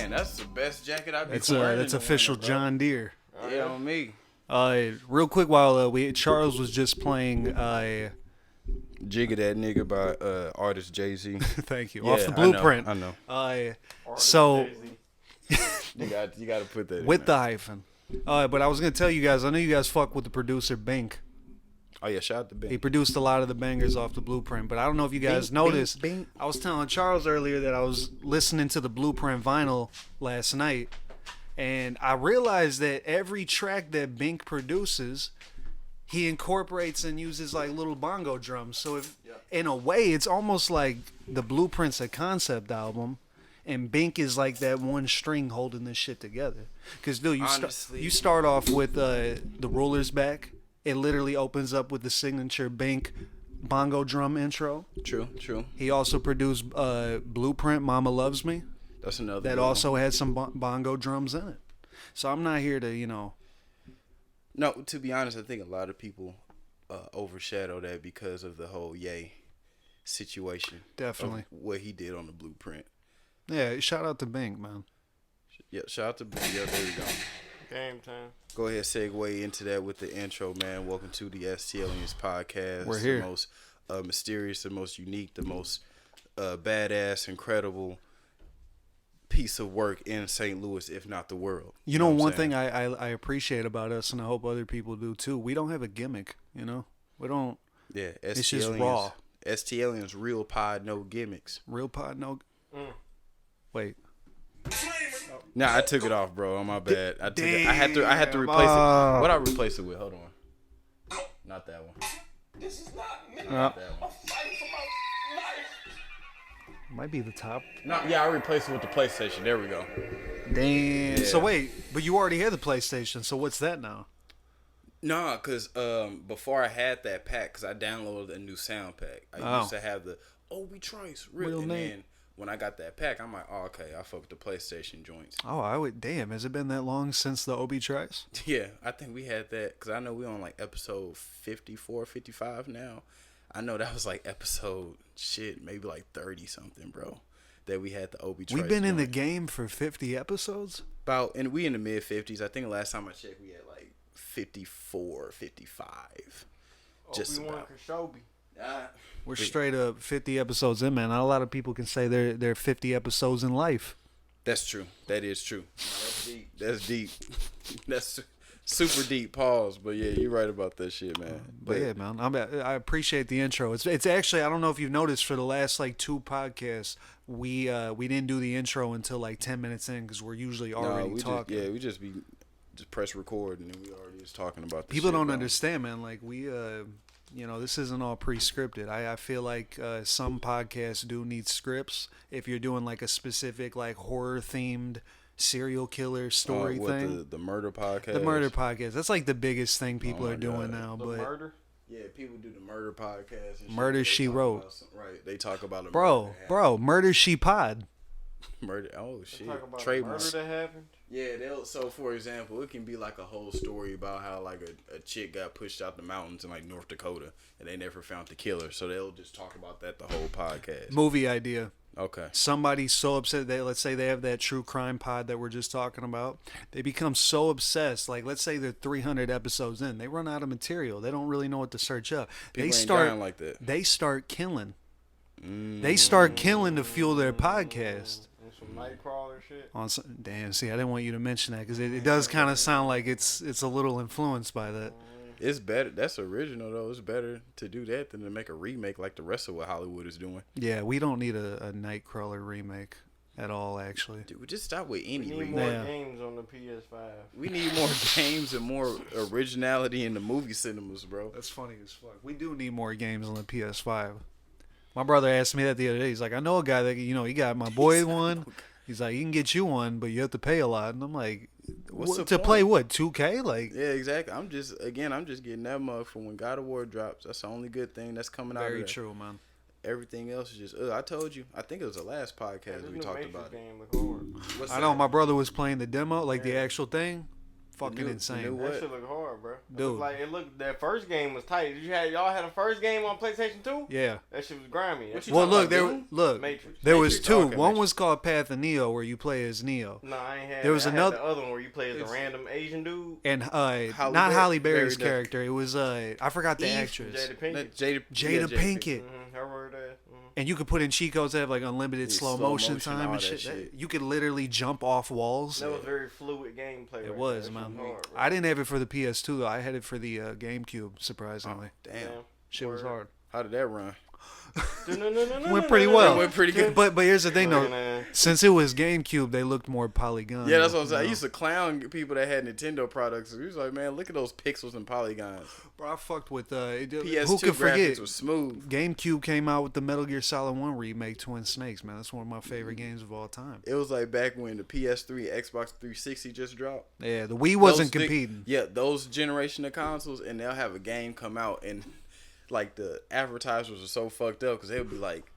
Man, that's the best jacket I've been wearing. That's official winter, John Deere. Yeah, on me. Real quick, while Charles was just playing, Jigga That Nigga by artist Jay-Z. thank you. Yeah, Off the Blueprint. I know. So You got to put that with in the hyphen. But I was gonna tell you guys. I know you guys fuck with the producer Bink. Oh yeah, shout out to Bink. He produced a lot of the bangers off the Blueprint, but I don't know if you guys noticed. Bink. I was telling Charles earlier that I was listening to the Blueprint vinyl last night, and I realized that every track that Bink produces, he incorporates and uses like little bongo drums. So in a way, it's almost like the Blueprint's a concept album, and Bink is like that one string holding this shit together. Because dude, you start off with the Ruler's Back. It literally opens up with the signature Bink bongo drum intro. True. He also produced Blueprint, Mama Loves Me. That's another that also had some bongo drums in it. So I'm not here to, No, to be honest, I think a lot of people overshadow that because of the whole Ye situation. Definitely. What he did on the Blueprint. Yeah, shout out to Bink, man. Yeah, shout out to Bink. Yeah, there you go. Game time. Go ahead, segue into that with the intro, man. Welcome to the STLiens podcast. We're here. The most mysterious, the most unique, the most badass, incredible piece of work in St. Louis, if not the world. You know one thing I appreciate about us, and I hope other people do too, we don't have a gimmick, We don't. Yeah, it's just raw. STLiens, real pod, no gimmicks. Real pod, no. Wait. Nah, I took it off, bro. On my bad. I had to replace it. What I replace it with? Hold on. Not that one. This is not me. Not that one. I'm fighting for my life. Might be the top. No, yeah, I replaced it with the PlayStation. There we go. Damn. Yeah. So wait, but you already had the PlayStation. So what's that now? Nah, cause before I had that pack, cause I downloaded a new sound pack. I used to have the Obi Trice real name. Then when I got that pack, I'm like, oh, okay, I fuck with the PlayStation joints. Oh, I would. Damn, has it been that long since the Obi Trice? Yeah, I think we had that, cause I know we on like episode 54, 55 now. I know that was like episode maybe like 30 something, bro. That we had the Obi Trice. We've been in the game for 50 episodes. And we in the mid 50s. I think the last time I checked, we had like 54, 55. Just Obi-Wan about. Kenobi. We're straight up 50 episodes in, man. Not a lot of people can say they're 50 episodes in life. That's true. That is true. That's deep. That's super deep. Pause. But yeah, you're right about that shit, man. But yeah, man, I appreciate the intro. It's actually, I don't know if you've noticed, for the last like 2 podcasts, we didn't do the intro until like 10 minutes in, because we're usually already talking. We just press record and then we already just talking about this. People shit, don't bro. understand, man. Like we this isn't all pre-scripted. I feel like some podcasts do need scripts if you're doing like a specific like horror themed serial killer story thing. The murder podcast. The murder podcast. That's like the biggest thing people are doing now. The but murder? Yeah, people do the murder podcast. And Murder shit. She Wrote. Right. They talk about a Bro, Murder She Pod. Murder. Oh shit. Talk about the Trademark. murder that happened? Yeah, so for example, it can be like a whole story about how like a chick got pushed out the mountains in like North Dakota and they never found the killer. So they'll just talk about that the whole podcast. Movie idea. Okay. Somebody's so upset, let's say they have that true crime pod that we're just talking about. They become so obsessed. Like, let's say they're 300 episodes in. They run out of material. They don't really know what to search up. People ain't dying like that. They start killing. They start killing to fuel their podcast. And some Nightcrawler shit. Damn, see, I didn't want you to mention that, because it does kind of sound like it's a little influenced by that. It's better. That's original, though. It's better to do that than to make a remake like the rest of what Hollywood is doing. Yeah, we don't need a Nightcrawler remake at all, actually. Dude, we just stop with any We need remake. more games on the PS5. We need more games and more originality in the movie cinemas, bro. That's funny as fuck. We do need more games on the PS5. My brother asked me that the other day. He's like, I know a guy that, he got my boy one. He's like, he can get you one, but you have to pay a lot. And I'm like, play what, 2K? Like, yeah, exactly. I'm just getting that mug for when God of War drops. That's the only good thing that's coming out of very that. true, man. Everything else is just, I told you. I think it was the last podcast we talked about. Game look hard. What's I know that? my brother was playing the demo, like the actual thing. Fucking insane. What? That shit look hard, bro. Dude. Like it looked. That first game was tight. Y'all had a first game on PlayStation 2? Yeah. That shit was grimy. Well, look, Matrix. There was two. Okay, One Matrix. was called Path of Neo, where you play as Neo. No, I ain't had. There was I had another the other one where you play as a random Asian dude. And not Halle Berry's character. It was I forgot the actress. Jada Pinkett. Jada Pinkett. Her word that. And you could put in cheat codes that have like unlimited slow motion time and shit. You could literally jump off walls. That was very fluid gameplay. It was, man. I didn't have it for the PS2 though. I had it for the GameCube. Surprisingly, damn, shit was hard. How did that run? Went pretty well. Went pretty good. But here's the thing though. Since it was GameCube, they looked more polygon. Yeah, that's what I'm saying. I used to clown people that had Nintendo products. We was like, man, look at those pixels and polygons. Bro, I fucked with PS2 who could forget? graphics was smooth. GameCube came out with the Metal Gear Solid 1 remake, Twin Snakes. Man, that's one of my favorite games of all time. It was like back when the PS3, Xbox 360 just dropped. Yeah, the Wii wasn't competing. Those generation of consoles, and they'll have a game come out and. Like the advertisers are so fucked up because they would be like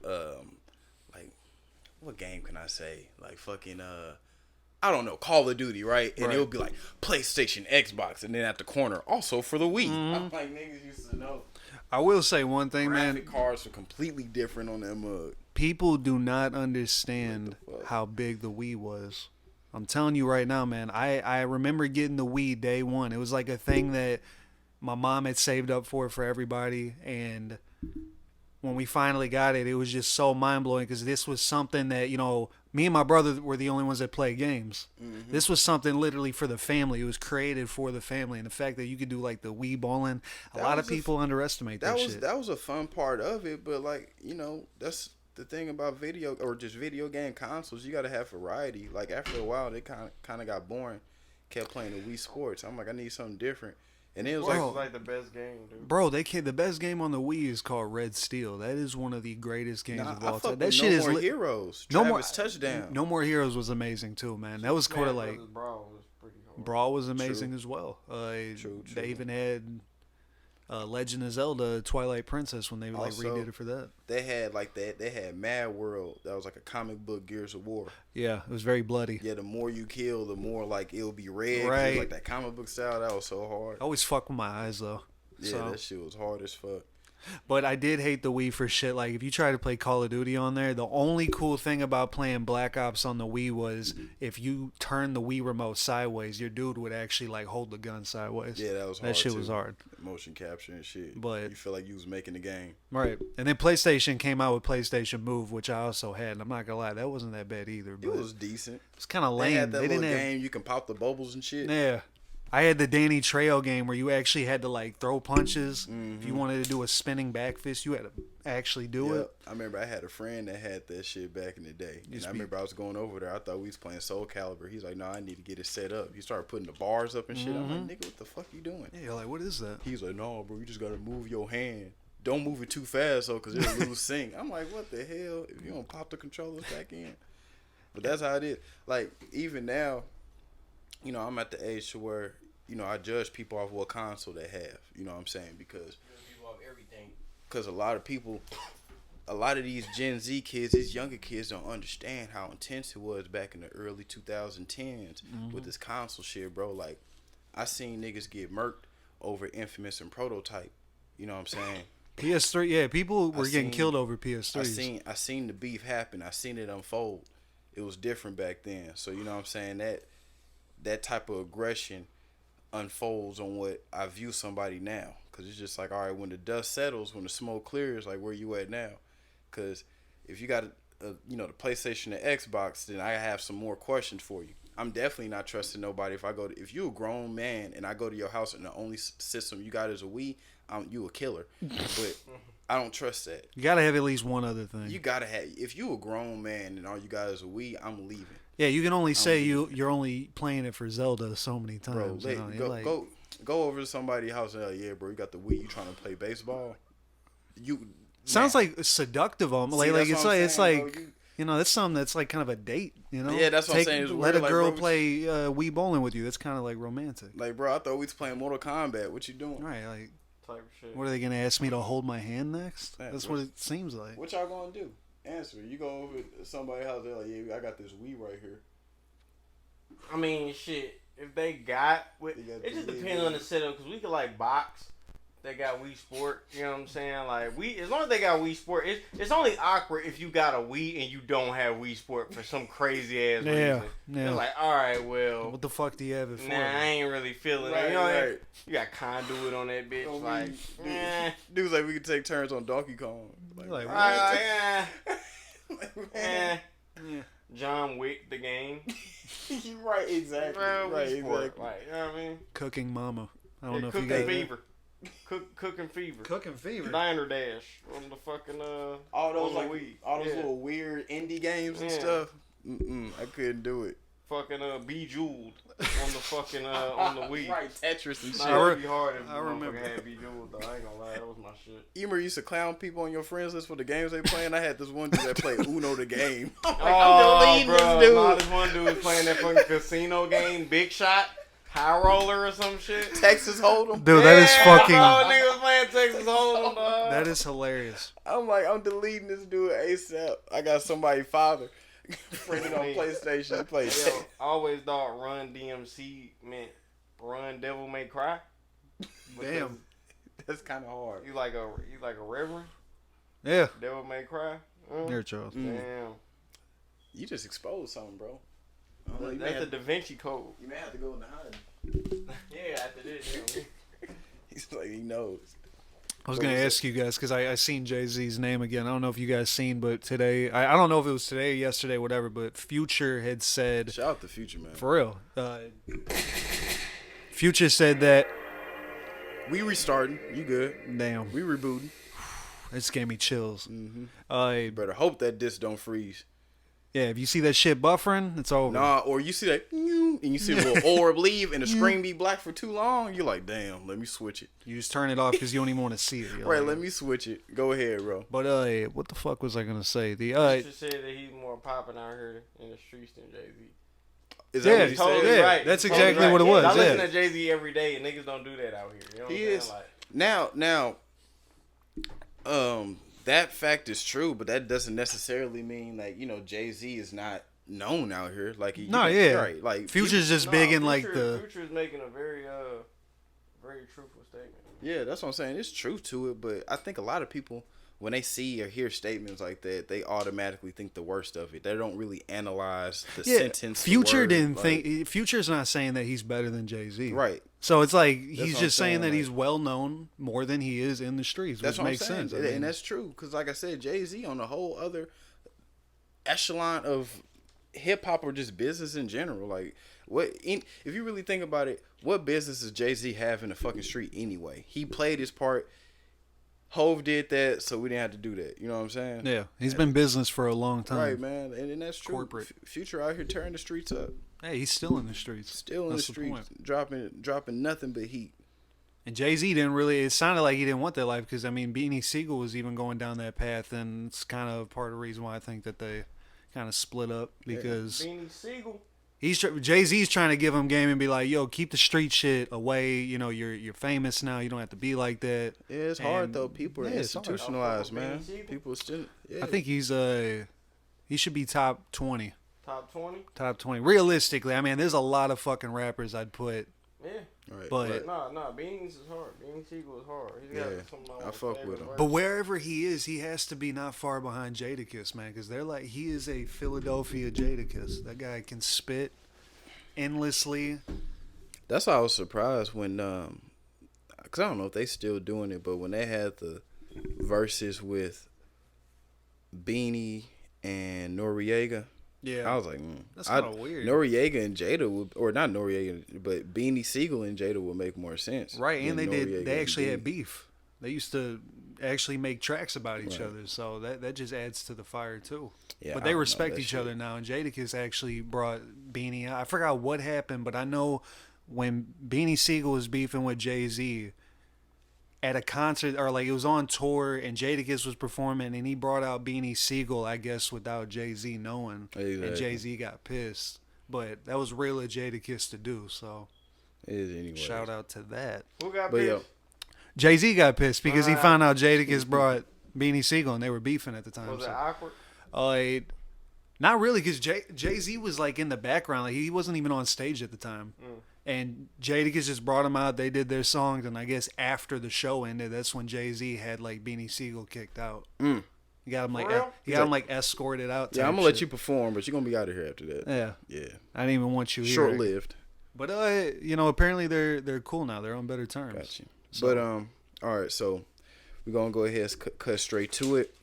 what game can I say? Like fucking I don't know, Call of Duty, right? And it would be like PlayStation, Xbox, and then at the corner also for the Wii. I'm like niggas used to know. I will say one thing, Graphic cards are completely different on that mug. People do not understand how big the Wii was. I'm telling you right now, man. I remember getting the Wii day one. It was like a thing that my mom had saved up for everybody, and when we finally got it, it was just so mind-blowing because this was something that, you know, me and my brother were the only ones that play games. This was something literally for the family. It was created for the family, and the fact that you could do like the Wii bowling, a lot of people underestimate that shit. That was a fun part of it, but like, you know, that's the thing about video game consoles. You got to have variety. Like after a while, they kind of got boring. Kept playing the Wii Sports. I'm like, I need something different. And it was like the best game, dude. Bro, the best game on the Wii is called Red Steel. That is one of the greatest games of all time. That shit is Heroes. No More Touchdown. No More Heroes was amazing too, man. That was kind of like Brawl was pretty hard. Brawl was amazing as well. True. They even had Legend of Zelda Twilight Princess when they redid it for that. They had Mad World. That was like a comic book Gears of War. Yeah, it was very bloody. Yeah, the more you kill, the more like it'll be red. Right. Like that comic book style, that was so hard. I always fuck with my eyes though. Yeah, that shit was hard as fuck. But I did hate the Wii for shit. Like, if you try to play Call of Duty on there, the only cool thing about playing Black Ops on the Wii was if you turn the Wii remote sideways, your dude would actually, like, hold the gun sideways. Yeah, that was hard, That shit was hard. Motion capture and shit. But you feel like you was making the game. Right. And then PlayStation came out with PlayStation Move, which I also had. And I'm not going to lie, that wasn't that bad either. But it was decent. It's kind of lame. They had that little game you can pop the bubbles and shit. Yeah. I had the Danny Trejo game where you actually had to like throw punches. If you wanted to do a spinning back fist, you had to actually do it. I remember I had a friend that had that shit back in the day. And I remember I was going over there. I thought we was playing Soul Calibur. He's like, no, I need to get it set up. He started putting the bars up and shit. I'm like, nigga, what the fuck you doing? Yeah, you're like, what is that? He's like, no, bro, you just got to move your hand. Don't move it too fast, though, because it'll lose sync. I'm like, what the hell? If you don't pop the controllers back in. But that's how it is. Like, even now, you know, I'm at the age to where, you know, I judge people off what console they have. You know what I'm saying? Because people off everything. Because a lot of these Gen Z kids, these younger kids don't understand how intense it was back in the early 2010s with this console shit, bro. Like, I seen niggas get murked over Infamous and Prototype. You know what I'm saying? PS3, yeah, people were getting killed over PS3s. I seen the beef happen. I seen it unfold. It was different back then. So, you know what I'm saying? That type of aggression unfolds on what I view somebody now. Because it's just like, all right, when the dust settles, when the smoke clears, like, where you at now? Because if you got, the PlayStation and Xbox, then I have some more questions for you. I'm definitely not trusting nobody. If you're a grown man and I go to your house and the only system you got is a Wii, you a killer. But I don't trust that. You got to have at least one other thing. You got to have, if you a grown man and all you got is a Wii, I'm leaving. Yeah, you can only say you're only playing it for Zelda so many times. Bro, go over to somebody's house and yeah, bro, you got the Wii. You trying to play baseball? Sounds like seductive. It's like that's something that's like kind of a date. You know? Yeah, that's what I'm saying. It's let weird. a girl play Wii bowling with you. That's kind of like romantic. Like, bro, I thought we was playing Mortal Kombat. What you doing? Right, like type shit. What are they gonna ask me to hold my hand next? Yeah, that's what it seems like. What y'all gonna do? Answer. You go over to somebody's house. They're like, yeah, I got this Wii right here. I mean, shit. If they got, it just depends on the setup because we could like box. They got Wii Sport, you know what I'm saying? Like as long as they got Wii Sport, it's only awkward if you got a Wii and you don't have Wii Sport for some crazy ass reason. Yeah. It's like, all right, well, what the fuck do you have it for? Nah, I ain't really feeling it. You know, you got conduit on that bitch. Dude's like, we could take turns on Donkey Kong. Like yeah. John Wick, the game. Right, exactly. Bro, right, exactly. Exactly. Like, you know what I mean? Cooking Mama. I don't know if you got Fever. Cooking Fever. Cooking Fever. Diner Dash on the fucking all those like Wii. All those little weird indie games and stuff. I couldn't do it. Fucking Bejeweled on the fucking on the Wii. Right, Tetris and shit. It would be hard if I remember had Bejeweled though. I ain't gonna lie, that was my shit. Emer used to clown people on your friends list for the games they playing. I had this one dude that played Uno the game. I'm deleting this dude. No, this one dude was playing that fucking casino game, Big Shot. High Roller or some shit. Texas Hold'em. Dude, that is fucking... Oh, nigga was playing Texas Hold'em, dog. That is hilarious. I'm like, I'm deleting this dude ASAP. I got somebody's father friended on PlayStation to play. I always thought Run DMC meant Run Devil May Cry. Damn. That's kind of hard. You like a reverend? Yeah. Devil May Cry? Here, Charles. Damn. You just exposed something, bro. That's the Da Vinci Code. You may have to go in the hide. Yeah, after this. He's like, he knows. I was going to ask you guys, because I seen Jay-Z's name again. I don't know if you guys seen, but today, I don't know if it was today or yesterday, whatever, but Future had said... Shout out to Future, man. For real. Future said that... We restarting. You good. Damn. We rebooting. This gave me chills. You better hope that disc don't freeze. Yeah, if you see that shit buffering, it's over. Nah, or you see that, and you see a little orb leave, and the screen be black for too long, you're like, damn, let me switch it. You just turn it off because you don't even want to see it. Right, let me switch it. Go ahead, bro. But what the fuck was I gonna say? You just said that he's more popping out here in the streets than Jay-Z. Is that what you totally said? right. That's totally exactly right. what it was. I listen to Jay-Z every day, and niggas don't do that out here. You know what He I'm is. saying? Now, that fact is true, but that doesn't necessarily mean like, Jay-Z is not known out here. Like, right. Like Future's just big in like the. Future's making a very truthful statement. Yeah, that's what I'm saying. It's truth to it, but I think a lot of people, when they see or hear statements like that, they automatically think the worst of it. They don't really analyze the sentence. Future didn't like, think. Future's not saying that he's better than Jay-Z. Right. So it's like he's just saying that like, he's well known more than he is in the streets, which makes sense. And that's true because, like I said, Jay-Z on a whole other echelon of hip hop or just business in general. Like, if you really think about it, what business does Jay-Z have in the fucking street anyway? He played his part. Hove did that, so we didn't have to do that. You know what I'm saying? Yeah, he's been business for a long time. Right, man, and that's true. Corporate. Future out here tearing the streets up. Hey, he's still in the streets. Still in the streets, dropping nothing but heat. And Jay-Z didn't really. It sounded like he didn't want that life because Beanie Siegel was even going down that path, and it's kind of part of the reason why I think that they kind of split up because Beanie Siegel. Jay-Z's trying to give him game and be like, yo, keep the street shit away. You're famous now. You don't have to be like that. Yeah, it's hard though. People are institutionalized, man. People still. Yeah. I think he should be top 20. Top 20? Top 20. Realistically, there's a lot of fucking rappers I'd put. Yeah. Right. But Beanies is hard. Beanie Siegel is hard. He's got I fuck with him. But wherever he is, he has to be not far behind Jadakiss, man, because they're like, he is a Philadelphia Jadakiss. That guy can spit endlessly. That's why I was surprised when, because I don't know if they still doing it, but when they had the verses with Beanie and Noriega. Yeah, I was like, that's kind of weird. Noriega and Jada would, or not Noriega, but Beanie Siegel and Jada would make more sense. Right, and they actually had beef. They used to actually make tracks about each other, so that just adds to the fire too. Yeah, but they respect each other now, and Jadakiss actually brought Beanie out. I forgot what happened, but I know when Beanie Siegel was beefing with Jay-Z at a concert, or like it was on tour, and Jadakiss was performing, and he brought out Beanie Siegel, I guess, without Jay-Z knowing, and Jay-Z got pissed. But that was real of Jadakiss to do, so it is anyway. Shout out to that. Who got pissed? Jay-Z got pissed because he found out Jadakiss brought Beanie Siegel, and they were beefing at the time. Was it awkward? Not really, because Jay-Z was like in the background. Like he wasn't even on stage at the time. And Jadakiss just brought him out. They did their songs, and I guess after the show ended, that's when Jay-Z had like Beanie Siegel kicked out. He got him like escorted out. Yeah, I'm gonna let you perform, but you're gonna be out of here after that. Yeah. I didn't even want you here. Short-lived. But apparently they're cool now. They're on better terms. Got you. So. But all right. So we're gonna go ahead and cut straight to it.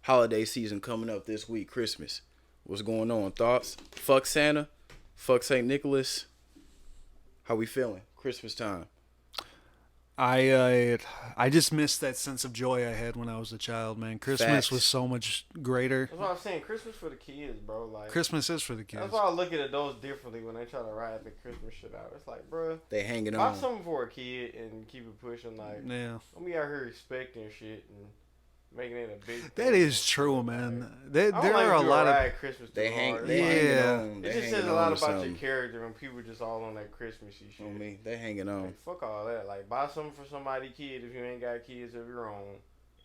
Holiday season coming up this week. Christmas. What's going on? Thoughts? Fuck Santa. Fuck St. Nicholas. How we feeling? Christmas time. I just missed that sense of joy I had when I was a child, man. Christmas was so much greater. That's what I was saying. Christmas for the kids, bro. Like Christmas is for the kids. That's why I look at adults differently when they try to ride the Christmas shit out. It's like, bro, they hanging buy on. something for a kid and keep it pushing. Like, I'm be out here expecting shit and making it a big thing. That is true, man. There are a lot of Christmas. They hang on. It just says a lot about your character when people just all on that Christmassy shit. On me, they hanging on. Like, fuck all that. Like, buy something for somebody kid if you ain't got kids of your own,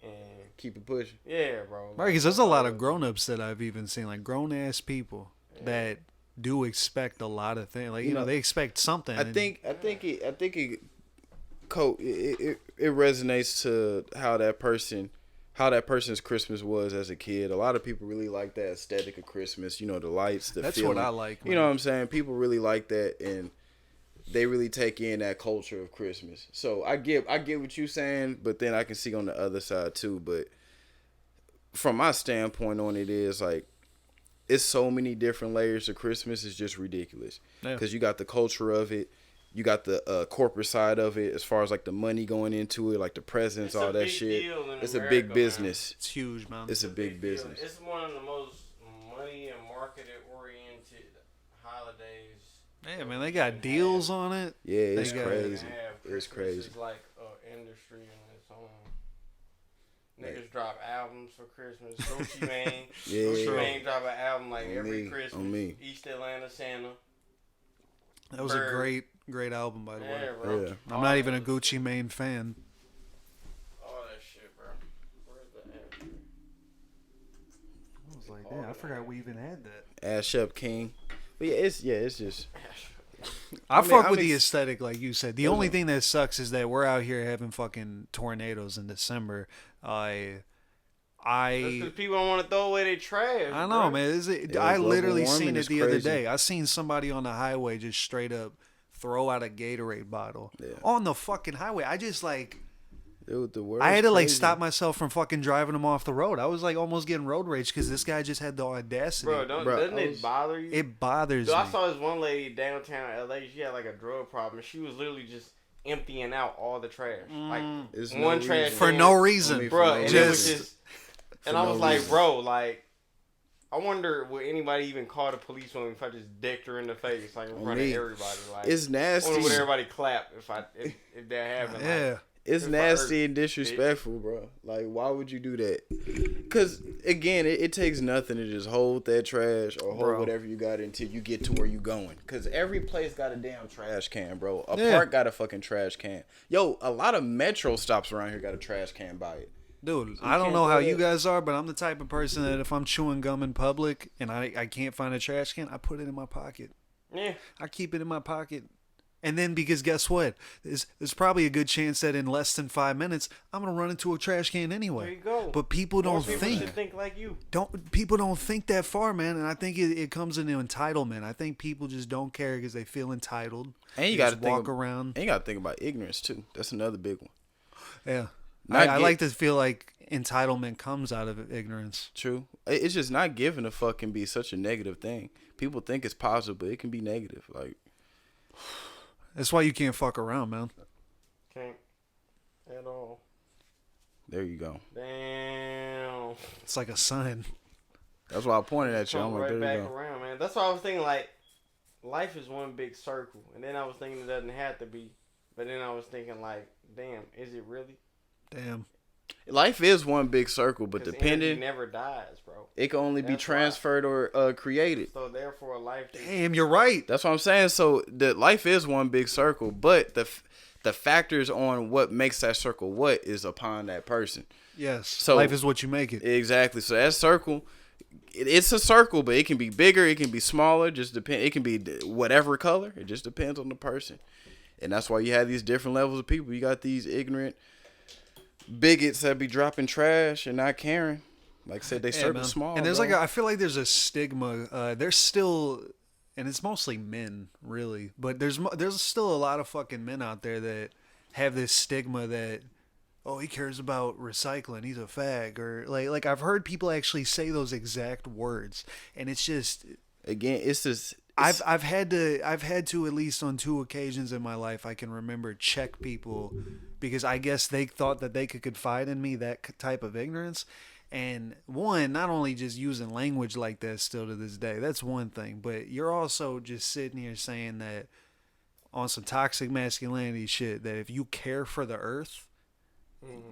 and keep it pushing. Yeah, bro. Right, because there's a lot of grown-ups that I've even seen, like grown ass people that do expect a lot of things. Like they expect something. I think it resonates to how that person's Christmas was as a kid. A lot of people really like that aesthetic of Christmas. The lights, the That's feeling. what I like. Man. You know what I'm saying? People really like that, and they really take in that culture of Christmas. So I get what you're saying, but then I can see on the other side too. But from my standpoint on it is like, it's so many different layers of Christmas. It's just ridiculous because you got the culture of it. You got the corporate side of it as far as like the money going into it, like the presents, all that shit. It's a big business. Man. It's huge, man. It's a big business. It's one of the most money and marketed oriented holidays. Yeah, man, they got deals on it. Yeah, it's crazy. It's crazy. It's like an industry in its own. Niggas drop albums for Christmas. Gucci Mane. Gucci Mane drop an album like every Christmas. On me. East Atlanta Santa. That was a great album, by the way. Bro. Yeah. I'm not even a Gucci Mane fan. All that shit, bro. Where's the ad? I was like, I forgot we even had that. Ash Up King. But it's just. I fuck with the aesthetic, like you said. The only thing that sucks is that we're out here having fucking tornadoes in December. That's because people don't want to throw away their trash. I know, bro. man. I literally seen it the other day. I seen somebody on the highway just straight up throw out a Gatorade bottle on the fucking highway. I just like, dude, I had to like stop myself from fucking driving him off the road. I was like almost getting road rage because this guy just had the audacity. Bro, doesn't it bother you? It bothers me. I saw this one lady downtown LA. She had like a drug problem. She was literally just emptying out all the trash, like one trash for no reason, bro. And it was just, and I was like, bro, like, I wonder would anybody even call the police on me if I just decked her in the face, like in front of everybody. Like, it's nasty. I wonder would everybody clap if that happened? Yeah. Like, it's nasty and disrespectful, bro. Like, why would you do that? Because, again, it takes nothing to just hold that trash or hold whatever you got until you get to where you going. Because every place got a damn trash can, bro. A park got a fucking trash can. Yo, a lot of metro stops around here got a trash can by it. Dude, so I don't know how you guys are, but I'm the type of person that if I'm chewing gum in public and I can't find a trash can, I put it in my pocket. Yeah. I keep it in my pocket. And then because guess what? There's probably a good chance that in less than 5 minutes, I'm going to run into a trash can anyway. There you go. But people don't People should think like you. People don't think that far, man. And I think it comes into entitlement. I think people just don't care because they feel entitled. And you got to walk around. And you got to think about ignorance, too. That's another big one. Yeah. I like to feel like entitlement comes out of ignorance. True. It's just not giving a fuck can be such a negative thing. People think it's positive, but it can be negative. Like, that's why you can't fuck around, man. Can't at all. There you go. Damn. It's like a sign. That's why I pointed at you. I'm like, right back around, man. That's why I was thinking, like, life is one big circle. And then I was thinking it doesn't have to be. But then I was thinking, like, damn, is it really? Damn. Life is one big circle, but depending, energy never dies, bro. It can only be transferred or created. So therefore, life. Damn, you're right. That's what I'm saying. So the life is one big circle, but the factors on what makes that circle what is upon that person. Yes. So life is what you make it. Exactly. So that circle it's a circle, but it can be bigger, it can be smaller. Just depend. It can be whatever color. It just depends on the person, and that's why you have these different levels of people. You got these ignorant bigots that be dropping trash and not caring. Like I said, they circle small. And there's I feel like there's a stigma. There's still, and it's mostly men, really. But there's still a lot of fucking men out there that have this stigma that, oh, he cares about recycling, he's a fag, or like I've heard people actually say those exact words, and it's just, again, it's just. I've had to at least on 2 occasions in my life I can remember check people because I guess they thought that they could confide in me, that type of ignorance. And one, not only just using language like that still to this day, that's one thing, but you're also just sitting here saying that on some toxic masculinity shit, that if you care for the earth,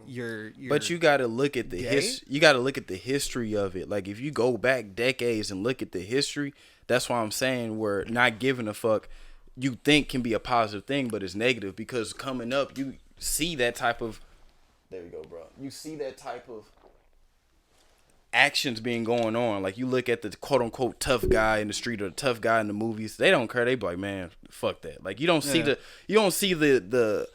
you're but you got to look at the you got to look at the history of it. Like if you go back decades and look at the history, that's why I'm saying we're not giving a fuck. You think can be a positive thing, but it's negative because coming up, you see that type of. There you go, bro. You see that type of actions being going on. Like you look at the quote unquote tough guy in the street or the tough guy in the movies. They don't care. They be like, man, fuck that. Like you don't see the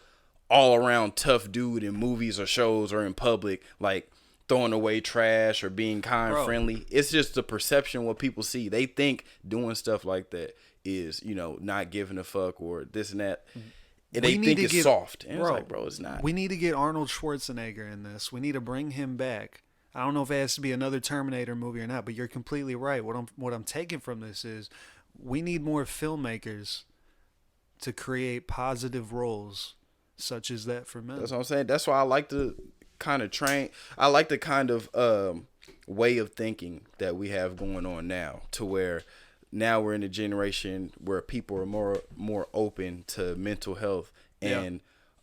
all around tough dude in movies or shows or in public, like throwing away trash or being kind, friendly. It's just the perception what people see. They think doing stuff like that is, not giving a fuck or this and that. And they think it's soft. And it's like, bro, it's not. We need to get Arnold Schwarzenegger in this. We need to bring him back. I don't know if it has to be another Terminator movie or not, but you're completely right. What I'm taking from this is we need more filmmakers to create positive roles such as that for men. That's what I'm saying. That's why I like to kind of train. I like the kind of way of thinking that we have going on now, to where now we're in a generation where people are more open to mental health and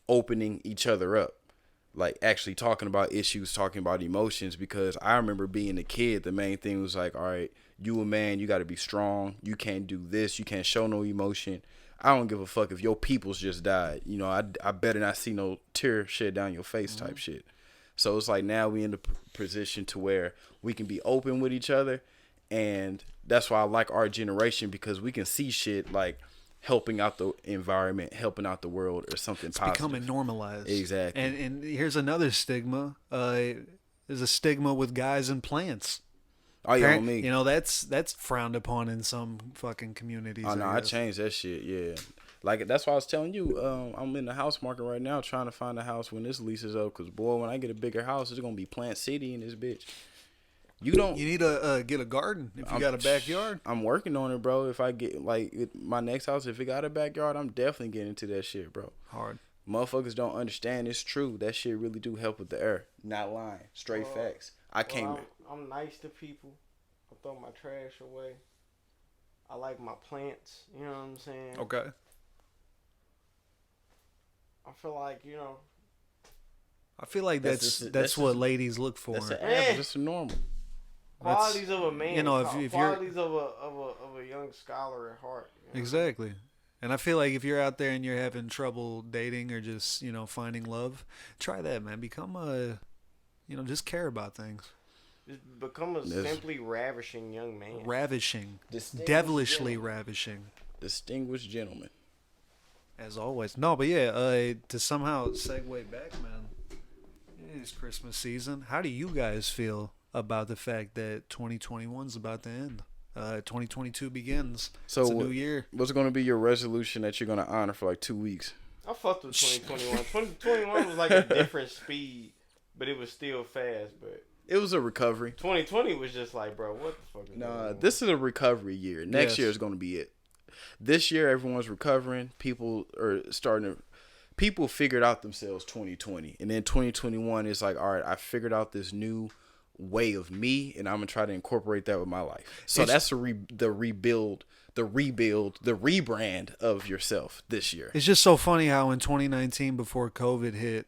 opening each other up. Like actually talking about issues, talking about emotions, because I remember being a kid, the main thing was like, all right, you a man, you got to be strong. You can't do this. You can't show no emotion. I don't give a fuck if your peoples just died. I better not see no tear shed down your face type shit. So it's like now we in the position to where we can be open with each other. And that's why I like our generation, because we can see shit like helping out the environment, helping out the world, or something positive. It's becoming normalized. Exactly. And here's another stigma. There's a stigma with guys and plants. Oh, yeah, on me. That's frowned upon in some fucking communities. Oh, no, I changed that shit, yeah. Like, that's why I was telling you, I'm in the house market right now trying to find a house when this lease is up, because, boy, when I get a bigger house, it's going to be Plant City in this bitch. You need to get a garden if you got a backyard. I'm working on it, bro. If I get, my next house, if it got a backyard, I'm definitely getting into that shit, bro. Hard. Motherfuckers don't understand. It's true. That shit really do help with the air. Not lying. Straight facts. I'm nice to people. I throw my trash away. I like my plants. You know what I'm saying? Okay. I feel like, I feel like that's what ladies look for. That's the average. That's normal. Qualities of a man. If qualities of a young scholar at heart. Exactly. And I feel like if you're out there and you're having trouble dating or just, finding love, try that, man. Become just care about things. Just become a simply ravishing young man. Ravishing. Devilishly ravishing. Distinguished gentleman. As always. No, but yeah, to somehow segue back, man. It is Christmas season. How do you guys feel about the fact that 2021 is about to end? 2022 begins. So it's a new year. What's going to be your resolution that you're going to honor for 2 weeks? I fucked with 2021. 2021 was like a different speed, but it was still fast. But it was a recovery. 2020 was just like, bro, what the fuck is going on? This is a recovery year. Next year is going to be it. This year, everyone's recovering. People figured out themselves 2020. And then 2021 is like, all right, I figured out this new way of me, and I'm going to try to incorporate that with my life. So that's the rebrand of yourself this year. It's just so funny how in 2019, before COVID hit,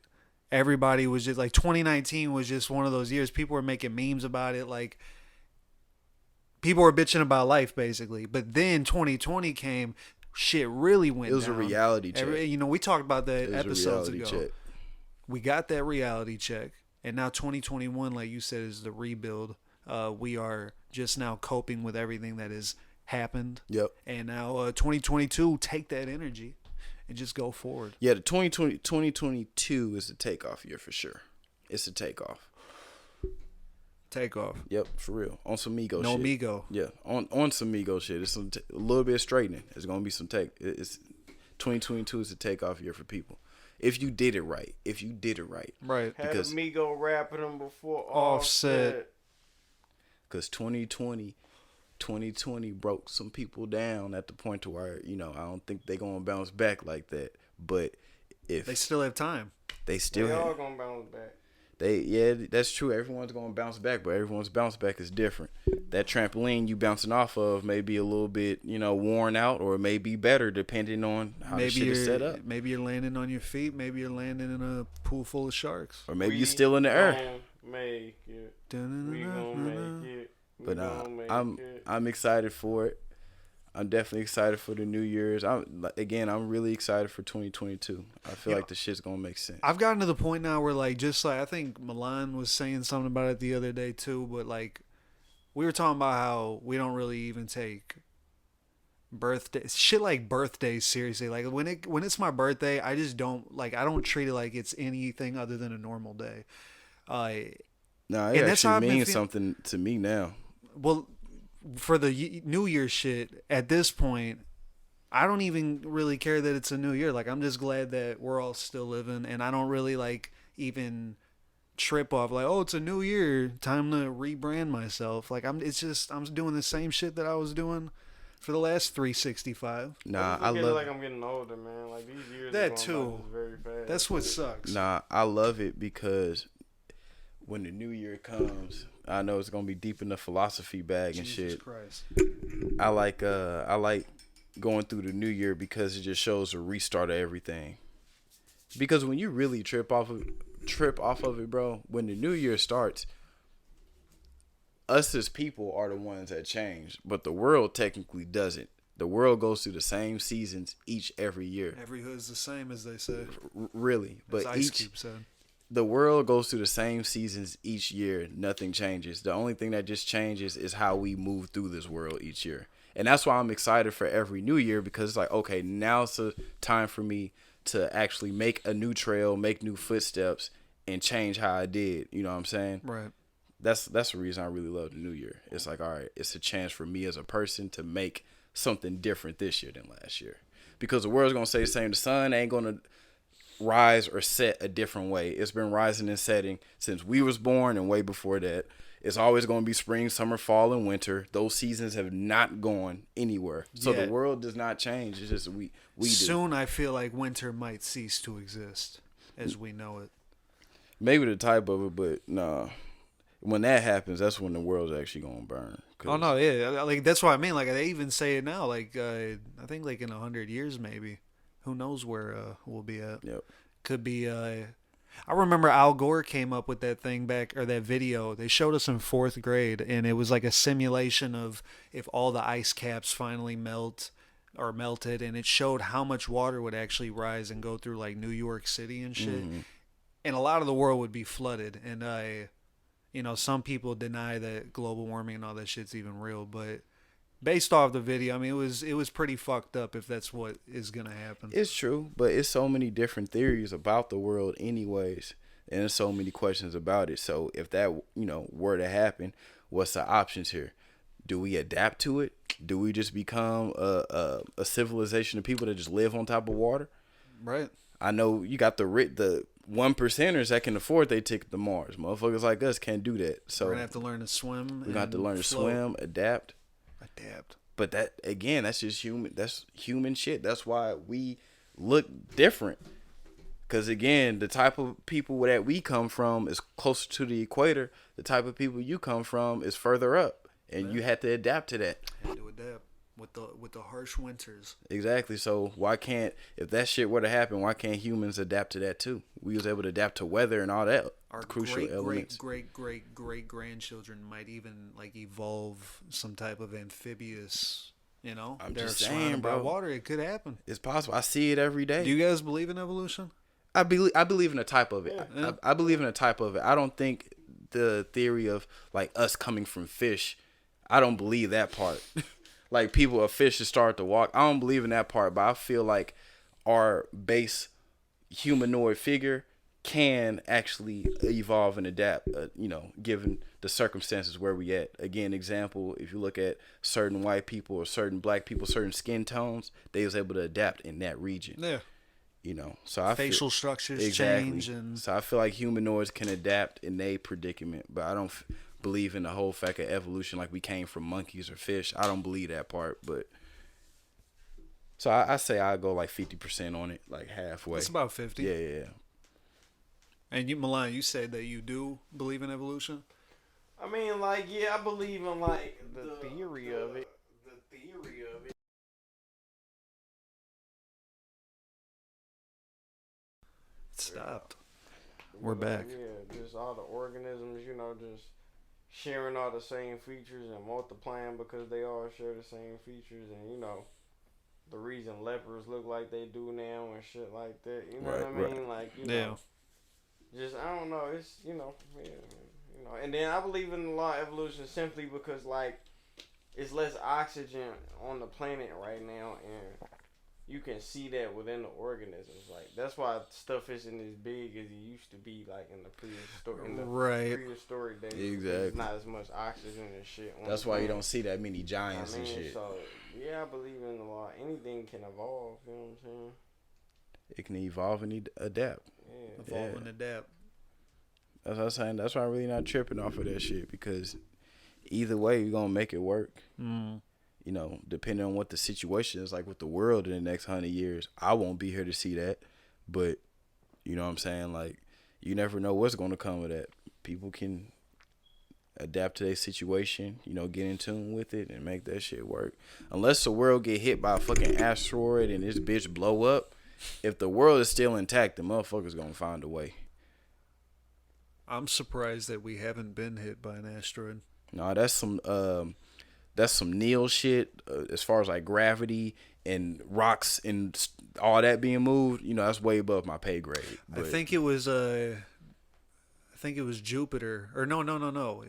everybody was just like, 2019 was just one of those years. People were making memes about it. Like, people were bitching about life, basically. But then 2020 came, shit really went down. It was a reality check. We talked about that episodes ago. Check. We got that reality check. And now 2021, like you said, is the rebuild. We are just now coping with everything that has happened. Yep. And now 2022, take that energy and just go forward. Yeah, the 2022 is the takeoff year for sure. It's a takeoff. Takeoff. Yep, for real. On some Migo no shit. No Migo. Yeah, on some Migo shit. It's a little bit of straightening. It's gonna be some It's 2022 is a takeoff year for people. If you did it right. Right. Had because Migo rapping them before Offset. Because 2020 broke some people down at the point to where, I don't think they're gonna bounce back like that. But if they still have time, they are gonna bounce back. That's true. Everyone's gonna bounce back, but everyone's bounce back is different. That trampoline you bouncing off of may be a little bit, worn out, or it may be better depending on how the shit is set up. Maybe you're landing on your feet. Maybe you're landing in a pool full of sharks. Or maybe you're still in the air. Make it. We gonna make it. But I'm excited for it. I'm definitely excited for the New Year's. I'm really excited for 2022. I feel like the shit's gonna make sense. I've gotten to the point now where I think Milan was saying something about it the other day too, but we were talking about how we don't really even take birthdays seriously. Like when it's my birthday, I just don't I don't treat it like it's anything other than a normal day. It actually means something to me now. Well, for the New Year shit, at this point, I don't even really care that it's a new year. I'm just glad that we're all still living, and I don't really even trip off it's a new year, time to rebrand myself. I'm doing the same shit that I was doing for the last 365. Nah, I love it. I'm getting older, man. These years that are too. By very fast. That's what sucks. Nah, I love it because when the new year comes, I know it's gonna be deep in the philosophy bag and Jesus shit. Christ. I like going through the new year because it just shows a restart of everything. Because when you really trip off of it, bro, when the new year starts, us as people are the ones that change, but the world technically doesn't. The world goes through the same seasons every year. Every hood's the same, as they say. Really, but Ice Cube said. The world goes through the same seasons each year. Nothing changes. The only thing that just changes is how we move through this world each year. And that's why I'm excited for every new year, because it's okay, now it's a time for me to actually make a new trail, make new footsteps, and change how I did. You know what I'm saying? Right. That's the reason I really love the new year. It's all right, it's a chance for me as a person to make something different this year than last year. Because the world's going to say the same. The sun ain't going to rise or set a different way. It's been rising and setting since we was born and way before that. It's always going to be spring, summer, fall, and winter. Those seasons have not gone anywhere. So the world does not change. It's just we do. Soon I feel like winter might cease to exist as we know it. Maybe the type of it, but nah. When that happens, that's when the world's actually going to burn. Oh, no, yeah. That's what I mean. They even say it now. I think in 100 years maybe. Who knows where we'll be at. Yep. Could be... I remember Al Gore came up with that thing that video. They showed us in 4th grade, and it was a simulation of if all the ice caps finally melted, and it showed how much water would actually rise and go through New York City and shit. Mm-hmm. And a lot of the world would be flooded. And some people deny that global warming and all that shit's even real, but based off the video, I mean, it was pretty fucked up if that's what is gonna happen. It's true, but it's so many different theories about the world, anyways, and there's so many questions about it. So if that were to happen, what's the options here? Do we adapt to it? Do we just become a civilization of people that just live on top of water? Right. I know you got the 1%ers that can afford their ticket to Mars. Motherfuckers like us can't do that. So we're gonna have to learn to swim. We're gonna have to learn to swim, adapt. But that, again, that's just human. That's human shit. That's why we look different. Because, again, the type of people that we come from is closer to the equator. The type of people you come from is further up. And you had to adapt to that. Had to adapt with the harsh winters. Exactly. So why can't, if that shit were to happen, why can't humans adapt to that too? We was able to adapt to weather and all that. Our crucial elements. Great grandchildren might even evolve some type of amphibious. I'm they're just saying, bro. By water, it could happen. It's possible. I see it every day. Do you guys believe in evolution? I believe in a type of it. Yeah. I believe in a type of it. I don't think the theory of us coming from fish. I don't believe that part. Like people, a fish should start to walk. I don't believe in that part, but I feel like our base humanoid figure can actually evolve and adapt, given the circumstances where we at. Again, example, if you look at certain white people or certain black people, certain skin tones, they was able to adapt in that region. Yeah. So I facial structures change, and so I feel like humanoids can adapt in a predicament, but I don't believe in the whole fact of evolution, like we came from monkeys or fish. I don't believe that part, but so I say I go like 50% on it, like halfway. It's about 50. Yeah. And you, Milan, you said that you do believe in evolution. I mean, like, yeah, I believe in like the theory of it. It stopped. We're back. Yeah, just all the organisms, just sharing all the same features and multiplying because they all share the same features, and the reason leopards look like they do now and shit like that. You know what I mean? Like, just I don't know. It's and then I believe in the law of evolution simply because like it's less oxygen on the planet right now, and you can see that within the organisms. Like that's why stuff isn't as big as it used to be, like in the prehistoric days. Exactly. There's not as much oxygen and shit. That's why you don't see that many giants and shit. So yeah, I believe in the law. Anything can evolve. You know what I'm saying? It can evolve and adapt. Yeah. Evolve and adapt. That's what I'm saying. That's why I'm really not tripping off of that shit, because either way, you're gonna make it work. Depending on what the situation is like with the world in the next 100 years. I won't be here to see that, but you know what I'm saying? Like, you never know what's gonna come of that. People can adapt to their situation, get in tune with it and make that shit work. Unless the world get hit by a fucking asteroid and this bitch blow up, if the world is still intact, the motherfucker's gonna find a way. I'm surprised that we haven't been hit by an asteroid. No, that's some Neil shit as far as like gravity and rocks and all that being moved. That's way above my pay grade. But I think it was Jupiter, or no.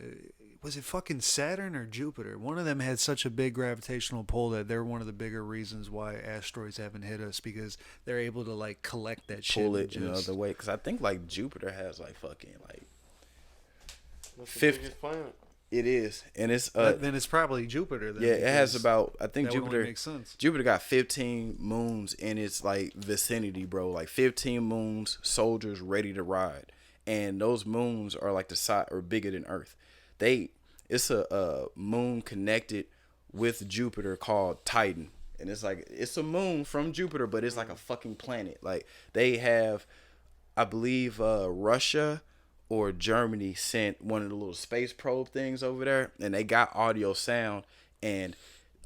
Was it fucking Saturn or Jupiter? One of them had such a big gravitational pull that they're one of the bigger reasons why asteroids haven't hit us, because they're able to like collect that shit. Pull it another way, because I think like Jupiter has like fucking like What's the biggest planet? It is, and it's then it's probably Jupiter. Then, yeah, it has about, I think that Jupiter would make sense. Jupiter got 15 moons in its like vicinity, bro. Like 15 moons, soldiers ready to ride, and those moons are like the size or bigger than Earth. It's a moon connected with Jupiter called Titan, and it's a moon from Jupiter, but it's like a fucking planet. Like they have, I believe, Russia or Germany sent one of the little space probe things over there, and they got audio sound, and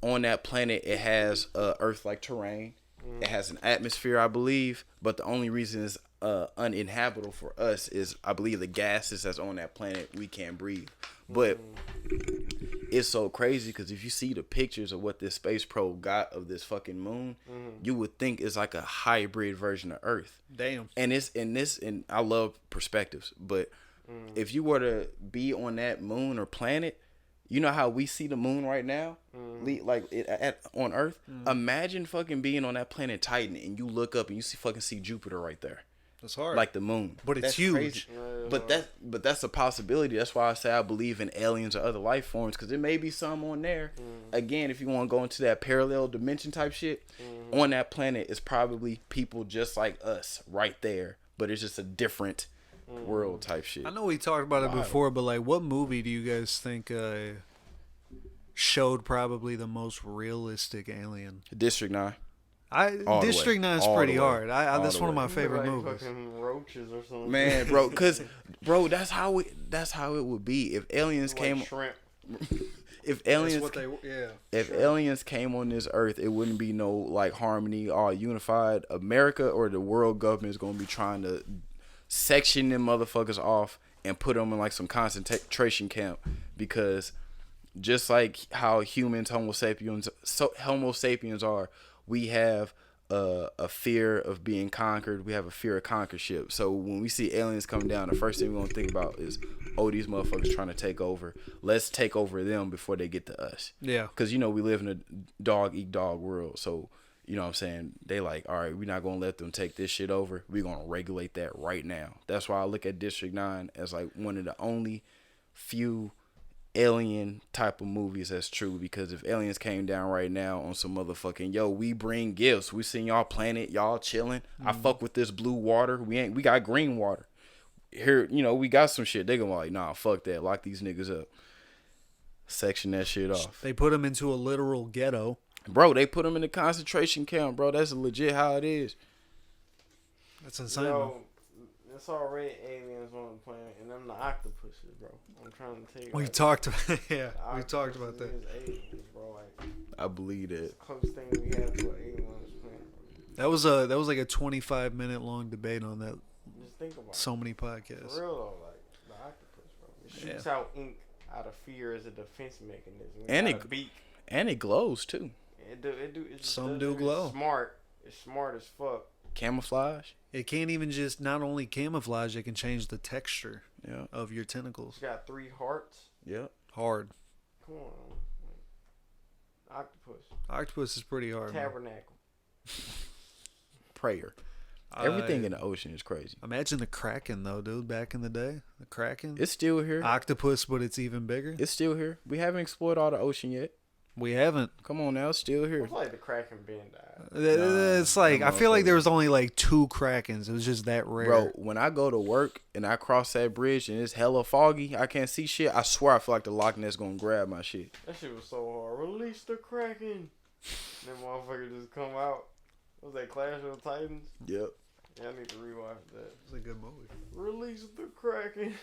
on that planet it has Earth-like terrain. It has an atmosphere, I believe, but the only reason it's uninhabitable for us is, I believe, the gases that's on that planet we can't breathe. But it's so crazy because if you see the pictures of what this space probe got of this fucking moon, you would think it's like a hybrid version of Earth. Damn. And I love perspectives, but if you were to be on that moon or planet, you know how we see the moon right now, like on Earth. Imagine fucking being on that planet Titan and you look up and you see Jupiter right there. That's hard. Like the moon, but it's huge. But that's a possibility. That's why I say I believe in aliens or other life forms, because there may be some on there. Again, if you want to go into that parallel dimension type shit, on that planet is probably people just like us right there, but it's just a different world type shit. I know we talked about it before, but like, what movie do you guys think showed probably the most realistic alien? District 9. District 9 is pretty hard. That's one of my favorite movies. Fucking roaches or something. Man, bro, because that's how it would be if aliens like came. Shrimp. If aliens came on this earth, it wouldn't be no like harmony or unified. America or the world government is gonna be trying to section them motherfuckers off and put them in like some concentration camp, because just like how humans, Homo sapiens are, we have a fear of being conquered. We have a fear of conquerorship. So when we see aliens come down, the first thing we're gonna think about is, oh, these motherfuckers trying to take over. Let's take over them before they get to us. Yeah. Because you know we live in a dog eat dog world. So you know what I'm saying, they like, all right, we're not gonna let them take this shit over. We're gonna regulate that right now. That's why I look at District 9 as like one of the only few alien type of movies that's true, because if aliens came down right now on some motherfucking, yo, we bring gifts, we seen y'all planet, y'all chilling, I fuck with this blue water, we got green water here, you know, we got some shit, they gonna be like, nah, fuck that, lock these niggas up, section that shit off. They put them into a literal ghetto, bro. They put them in a concentration camp, bro. That's legit how it is. That's insane. Yo, it's already aliens on the planet, and them the octopuses, bro. I'm trying to tell you. We like, talked about, yeah, we talked about that. Aliens, bro. Like, I believe that. it's the closest thing we have to an alien on this planet, bro. That was like a 25-minute long debate on that. Just think about so it. many podcasts. For real though, like the octopus, bro. It shoots out ink out of fear as a defense mechanism. And it beak. And it glows too. It do. Some do glow. It's smart. It's smart as fuck. Camouflage. It can't even just not only camouflage, it can change the texture of your tentacles. It's got 3 hearts. Yep. Hard. Come on. Octopus. Octopus is pretty hard. Tabernacle. Prayer. Everything in the ocean is crazy. Imagine the Kraken though, dude. Back in the day, the Kraken. It's still here. Octopus, but it's even bigger. It's still here. We haven't explored all the ocean yet. We haven't. Come on now, it's still I here. feel like the Kraken been died. It's like I feel like there was only like 2 Krakens. It was just that rare. Bro, when I go to work and I cross that bridge and it's hella foggy, I can't see shit, I swear I feel like the Loch Ness gonna grab my shit. That shit was so hard. Release the Kraken. Then motherfucker just come out. What was that, Clash of the Titans? Yep. Yeah, I need to rewatch that. It's a good movie. Release the Kraken.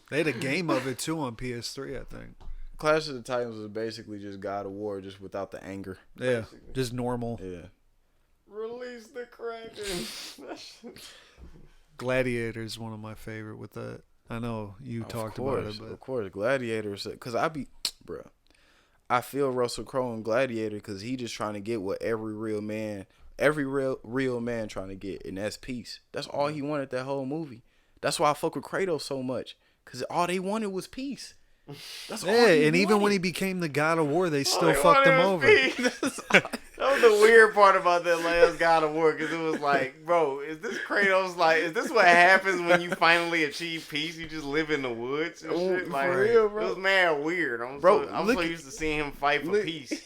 They had a game of it too on PS3, I think. Clash of the Titans was basically just God of War, just without the anger. Yeah, just normal. Yeah. Release the Kraken. Gladiator is one of my favorite with that. I know you talked about it, but of course, Gladiators. Because bro, I feel Russell Crowe in Gladiator because he just trying to get what every real man trying to get, and that's peace. That's all he wanted that whole movie. That's why I fuck with Kratos so much, because all they wanted was peace. That's all he and even wanted. when he became the God of War, they still fucked him over. That was the weird part about that last God of War, because it was like, bro, is this Kratos, like, is this what happens when you finally achieve peace? You just live in the woods and shit? Like, for real, bro. It was mad weird. I'm so used to seeing him fight for peace.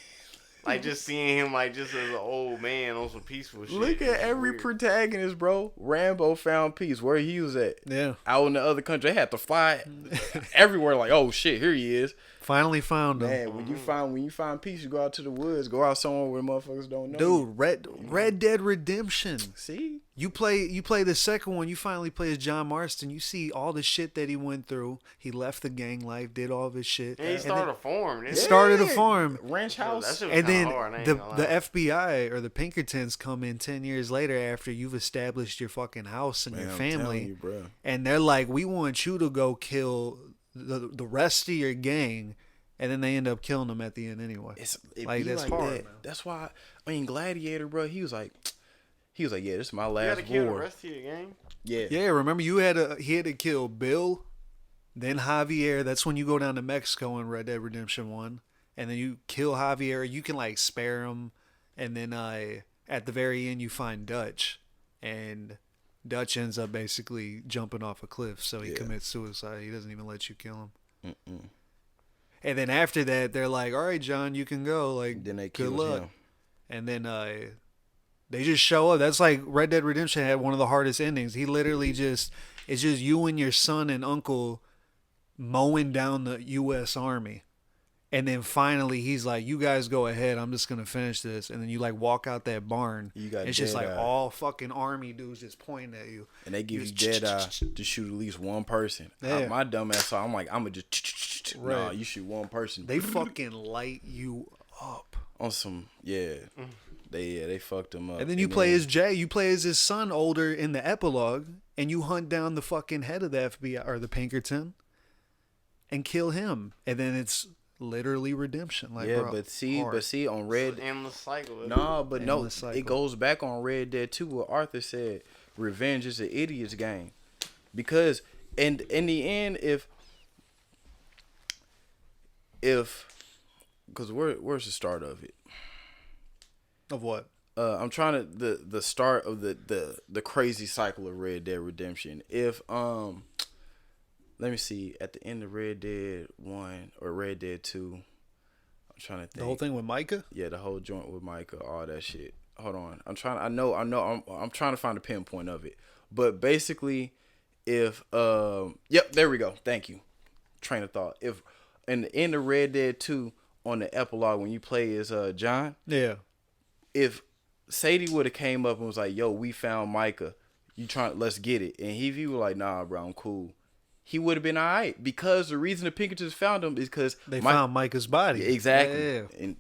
Like, just seeing him, like, just as an old man on some peaceful shit. Look at every protagonist, bro. Rambo found peace. Where he was at. Yeah. Out in the other country. They had to fly everywhere like, oh, shit, here he is. Finally found him. Man, when you find peace, you go out to the woods. Go out somewhere where motherfuckers don't know. Dude, Red Dead Redemption. See? You play the second one, you finally play as John Marston. You see all the shit that he went through. He left the gang life, did all of his shit. And he started a farm. He started a farm. Ranch house. That shit was And then hard, the FBI or the Pinkertons come in 10 years later after you've established your fucking house and your family. You, bro. And they're like, we want you to go kill the rest of your gang. And then they end up killing them at the end anyway. It like, that's hard, man. That's why, I mean, Gladiator, bro, he was like, yeah, this is my last war. You had to kill the rest of your gang? Yeah. Yeah, remember he had to kill Bill, then Javier. That's when you go down to Mexico in Red Dead Redemption 1. And then you kill Javier. You can like spare him. And then at the very end you find Dutch. And Dutch ends up basically jumping off a cliff. So he commits suicide. He doesn't even let you kill him. And then after that, they're like, all right, John, you can go. Like, then they good killed luck. him. And then they just show up. That's like Red Dead Redemption had one of the hardest endings. He literally it's just you and your son and uncle mowing down the U.S. Army. And then finally he's like, you guys go ahead. I'm just going to finish this. And then you like walk out that barn. It's just like all fucking army dudes just pointing at you. And they give you dead eye to shoot at least one person. Yeah. My dumb ass, so I'm like, I'm going to just, nah, you shoot one person. They fucking light you up. On some, they fucked him up. And then you play as Jay. You play as his son older in the epilogue. And you hunt down the fucking head of the FBI or the Pinkerton. And kill him. And then it's literally redemption. Like, yeah, bro, but see on Red. It's an endless cycle. No, but endless no, cycle. it goes back on Red Dead 2. What Arthur said, revenge is an idiot's game, because in the end, if because where's the start of it? Of what? I'm trying to the start of the crazy cycle of Red Dead Redemption. If let me see, at the end of Red Dead 1 or Red Dead 2, I'm trying to think. The whole thing with Micah? Yeah, the whole joint with Micah, all that shit. Hold on. I'm trying to find a pinpoint of it. But basically, if yep, there we go. Thank you. Train of thought. If in the end of Red Dead 2 on the epilogue when you play as John, Yeah. if Sadie would have came up and was like, "Yo, we found Micah. Let's get it." And he was like, "Nah, bro, I'm cool." He would have been all right, because the reason the Pinkertons found him is because they found Micah's body. Exactly. Yeah. And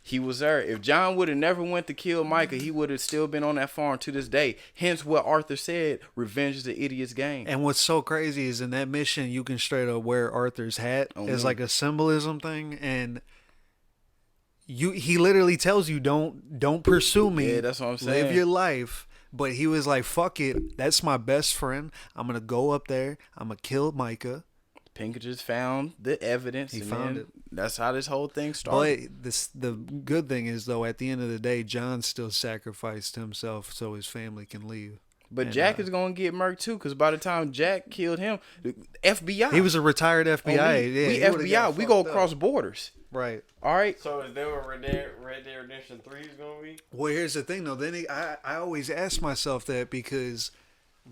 he was there. If John would have never went to kill Micah, he would have still been on that farm to this day. Hence what Arthur said, revenge is the idiot's game. And what's so crazy is in that mission, you can straight up wear Arthur's hat as like a symbolism thing. And he literally tells you, don't pursue me. Yeah, that's what I'm saying. Live your life. But he was like, fuck it. That's my best friend. I'm going to go up there. I'm going to kill Micah. Pinkertons found the evidence. He found it. That's how this whole thing started. But the good thing is, though, at the end of the day, John still sacrificed himself so his family can leave. But Jack is going to get murked, too, because by the time Jack killed him, the FBI. He was a retired FBI. We FBI. We go across borders. Right. All right. So is there what Red Dead Redemption 3 is going to be? Well, here's the thing, though. Then I always ask myself that, because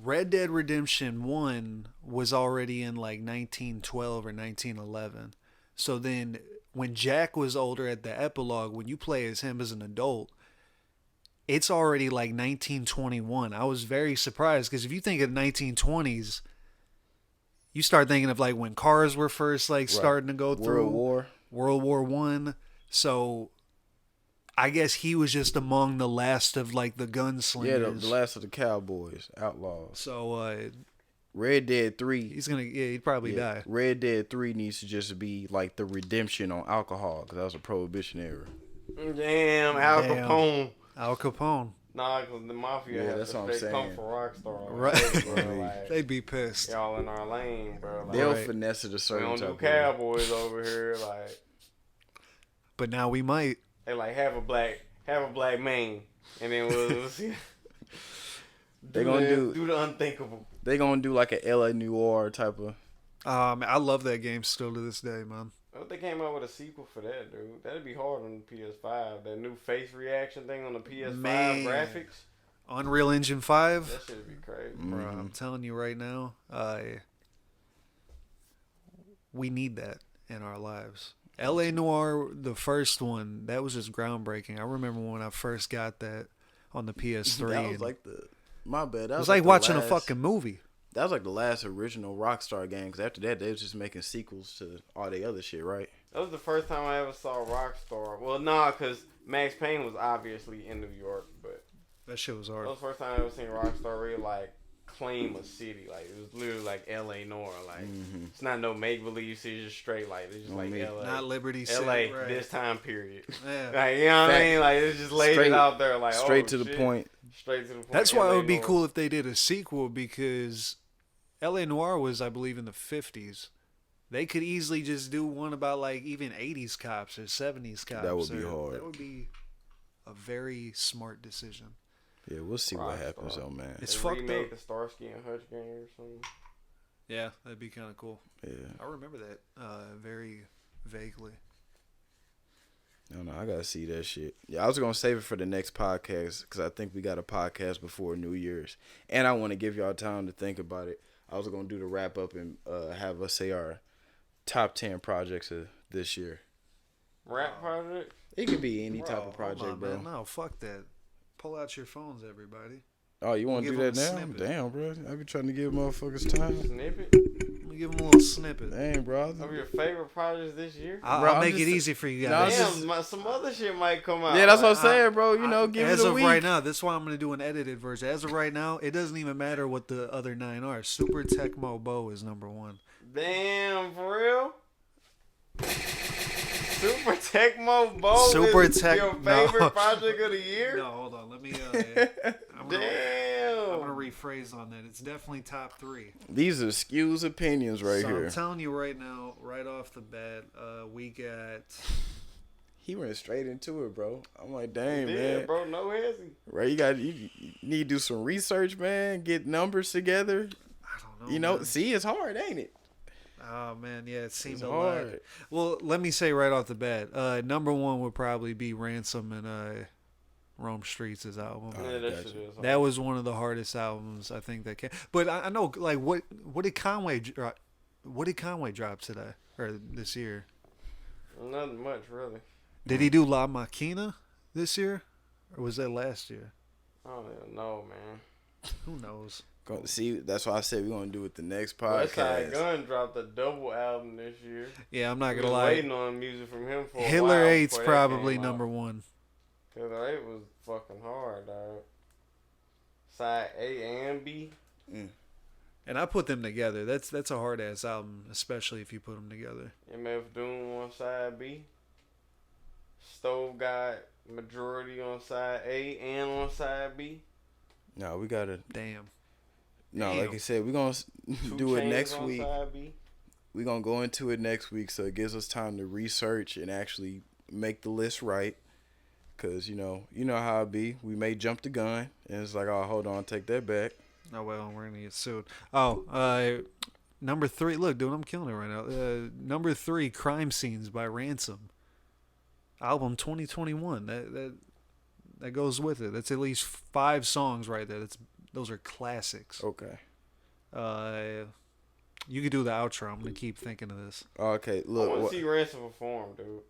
Red Dead Redemption 1 was already in like 1912 or 1911. So then when Jack was older at the epilogue, when you play as him as an adult, it's already like 1921. I was very surprised, because if you think of 1920s, you start thinking of like when cars were first like starting to go through. World War I. So I guess he was just among the last of like the gunslingers. Yeah, the last of the cowboys, outlaws. So Red Dead 3. He'd probably die. Red Dead 3 needs to just be like the redemption on alcohol, because that was a prohibition era. Damn, Al Capone. Al Capone. Nah, because the mafia has that's to what I'm straight come saying. for Rockstar. Right. Bro, like, They'd be pissed. y'all in our lane, bro. Like, They'll finesse it a we certain don't do type of cowboys over here. Like, But now we might. they like have a black man, and then we'll see. They gonna do the unthinkable. They gonna do like a LA Noire type of. I love that game still to this day, man. I hope they came out with a sequel for that, dude. That'd be hard on the PS5. That new face reaction thing on the PS5 graphics. Unreal Engine 5. That should be crazy. Bro, I'm telling you right now, we need that in our lives. LA Noire, the first one, that was just groundbreaking. I remember when I first got that on the PS3. That was like my bad. It was like watching a fucking movie. That was like the last original Rockstar game, because after that, they was just making sequels to all the other shit, right? That was the first time I ever saw Rockstar. Well, nah, because Max Payne was obviously in New York, but that shit was hard. that was the first time I ever seen Rockstar really like claim a city. Like, it was literally like LA Noire. Like, it's not no make believe city, it's just straight like it's just like LA. Not Liberty City. LA right. this time period. Yeah. Like, you know what I mean? Like, it's just laid it out there like straight to the point. Straight to the point. That's why LA it would be Noire. cool if they did a sequel, because LA Noire was, I believe, in the 50s. They could easily just do one about like even 80s cops or 70s cops. That would be hard. That would be a very smart decision. Yeah, we'll see what happens, though, man. It's They fucked remade up. the Starsky and Hutch game or something. Yeah, that'd be kind of cool. Yeah. I remember that very vaguely. No, I gotta see that shit. Yeah, I was gonna save it for the next podcast, because I think we got a podcast before New Year's, and I want to give y'all time to think about it. I was gonna do the wrap up and have us say our top 10 projects of this year. Rap project? It could be any type of project, bro. Man. No, fuck that. Pull out your phones, everybody. Oh, you want to Give do that them a now? snippet. Damn, bro. I be trying to give motherfuckers time. Snippet? Let me give them a little snippet. Dang, bro. Of your favorite projects this year? I'll make it easy for you guys. Damn, some other shit might come out. Yeah, that's what I'm saying, bro. You know, give it As a of week. right now, that's why I'm going to do an edited version. As of right now, it doesn't even matter what the other 9 are. Super Tecmo Bow is number 1. Damn, for real? Super Tecmo Bowl Super is your favorite project of the year? No, hold on. Let me. I'm gonna rephrase on that. It's definitely top 3. These are Skew's opinions right here. I'm telling you right now, right off the bat, we got. He went straight into it, bro. I'm like, dang, man, bro, no hesitation. Right, you need to do some research, man. Get numbers together. I don't know. Man. See, it's hard, ain't it? Oh man, yeah, it seems hard. Lot. Well, let me say right off the bat, number 1 would probably be Ransom and Rome Streets' album. That was one of the hardest albums I think that came. But I know, like, what did Conway drop? What did Conway drop today or this year? Nothing much, really. Did he do La Maquina this year, or was that last year? I don't even know, man. Who knows? See, that's why I said we're gonna do it the next podcast. Westside Gun dropped a double album this year. Yeah, I'm not gonna lie. Waiting on music from him for Hitler a while. 8's probably number 1. Hitler 8 was fucking hard, dog. Side A and B. And I put them together. That's a hard ass album, especially if you put them together. MF Doom on side B. Stove got majority on side A and on side B. No, we gotta. Damn. No, like I said, we're gonna do it next week. We're gonna go into it next week, so it gives us time to research and actually make the list right. Cause you know how it be. We may jump the gun, and it's like, oh, hold on, take that back. Oh well, we're gonna get sued. Oh, number 3. Look, dude, I'm killing it right now. Number 3, Crime Scenes by Ransom. Album 2021. That goes with it. That's at least 5 songs right there. Those are classics. Okay. You could do the outro. I'm gonna keep thinking of this. Okay, look. I want to see Ransom perform, dude.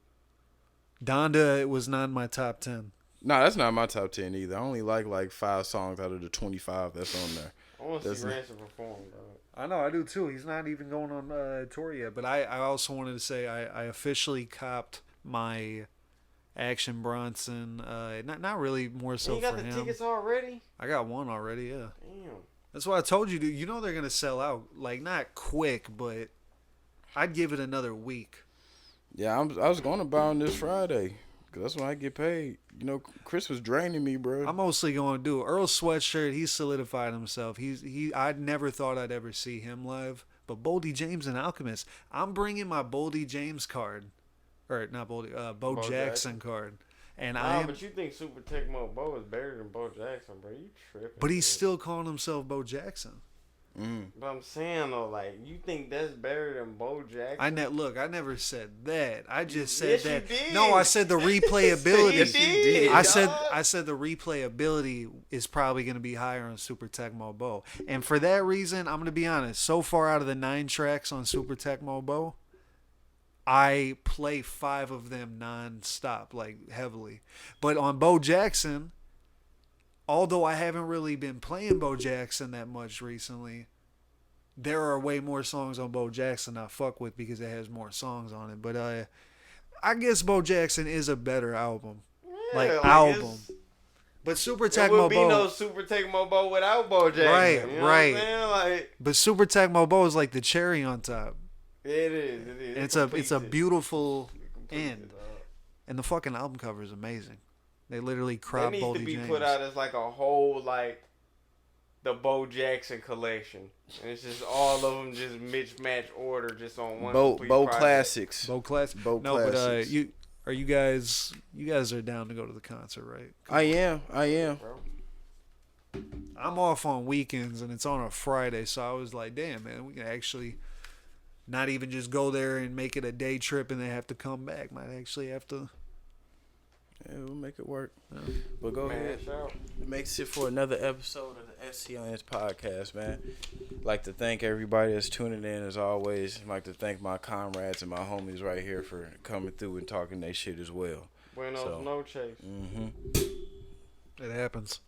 Donda was not in my top 10. No, that's not my top 10 either. I only like 5 songs out of the 25 that's on there. I want to see Ransom perform, bro. I know, I do too. He's not even going on tour yet. But I also wanted to say I officially copped my Action Bronson. Not really more so for him. You got the tickets already? I got one already, yeah. Damn. That's why I told you, dude. You know they're going to sell out. Like, not quick, but I'd give it another week. Yeah, I was going to buy on this Friday. Because that's when I get paid. You know, Chris was draining me, bro. I'm mostly going to do Earl Sweatshirt. He's solidified himself. I never thought I'd ever see him live. But Boldy James and Alchemist, I'm bringing my Boldy James card. Or not Boldy, Bo Jackson card. And but you think Super Tecmo Bo is better than Bo Jackson, bro. You tripping. But he's still calling himself Bo Jackson. But I'm saying, though, like, you think that's better than Bo Jackson? I never said that. I just said yes, that. You did. No, I said the replayability. Yes, you did, I said the replayability is probably going to be higher on Super Tecmo Bo. And for that reason, I'm going to be honest. So far out of the 9 tracks on Super Tecmo Bo, I play 5 of them non-stop, like heavily. But on Bo Jackson, although I haven't really been playing Bo Jackson that much recently, there are way more songs on Bo Jackson I fuck with because it has more songs on it. But I guess Bo Jackson is a better album. Yeah, album. But Super Tecmo Bo... There would be no Super Tecmo Bo without Bo Jackson. Right, you know right. What I'm saying? Like, but Super Tecmo Bo is like the cherry on top. It is. It's a beautiful end. And the fucking album cover is amazing. They literally crop Boldy James. It needs to be put out as like a whole, like, the Bo Jackson collection. And it's just all of them just mismatch order just on one Bo classics. Bo classics. But you guys are down to go to the concert, right? I am. I'm off on weekends and it's on a Friday, so I was like, damn, man, we can actually not even just go there and make it a day trip and then have to come back. Might actually have to. Yeah, we'll make it work. But go ahead. Makes it for another episode of the STLiens podcast, man. I'd like to thank everybody that's tuning in as always. I'd like to thank my comrades and my homies right here for coming through and talking their shit as well. Buenos noches. It happens.